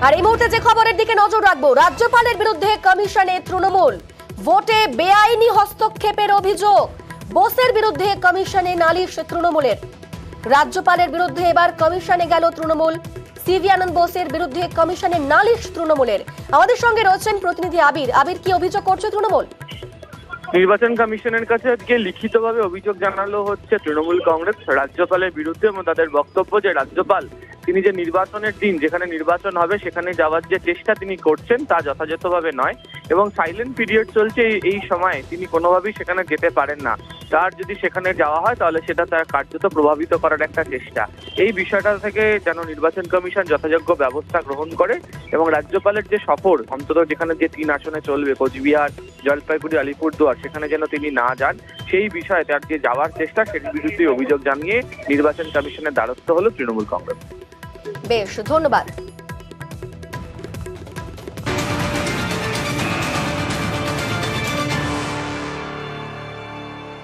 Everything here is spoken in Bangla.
আর এই মুহূর্তে যে খবরের দিকে নজর রাখবো, রাজ্যপালের বিরুদ্ধে কমিশনে তৃণমূল, ভোটে বেআইনি হস্তক্ষেপের অভিযোগ। বোসের বিরুদ্ধে কমিশনে নালিশ তৃণমূলের। রাজ্যপালের বিরুদ্ধে এবার কমিশনে গেল তৃণমূল। সিভি আনন্দ বোসের বিরুদ্ধে কমিশনে নালিশ তৃণমূলের। আমাদের সঙ্গে রয়েছেন প্রতিনিধি আবির। আবির, কি অভিযোগ করছে তৃণমূল? নির্বাচন কমিশনের কাছে আজকে লিখিতভাবে অভিযোগ জানালো হচ্ছে তৃণমূল কংগ্রেস রাজ্যপালের বিরুদ্ধে, এবং তাদের বক্তব্য যে রাজ্যপাল তিনি যে নির্বাচনের দিন যেখানে নির্বাচন হবে সেখানে যাওয়ার যে চেষ্টা তিনি করছেন তা যথাযথভাবে নয়, এবং সাইলেন্ট পিরিয়ড চলছে এই সময়ে তিনি কোনোভাবেই সেখানে যেতে পারেন না। তার যদি সেখানে যাওয়া হয় তাহলে সেটা তার কার্যত প্রভাবিত করার একটা চেষ্টা। এই বিষয়টা থেকে যেন নির্বাচন কমিশন যথাযোগ্য ব্যবস্থা গ্রহণ করে, এবং রাজ্যপালের যে সফর অন্তত যেখানে যে 3 আসনে চলবে কোচবিহার, জলপাইগুড়ি, আলিপুরদুয়ার, সেখানে যেন তিনি না যান, সেই বিষয়ে তার যে যাওয়ার চেষ্টা সেটির বিরুদ্ধে অভিযোগ জানিয়ে নির্বাচন কমিশনের দ্বারস্থ হলো তৃণমূল কংগ্রেস। বেশ, ধন্যবাদ।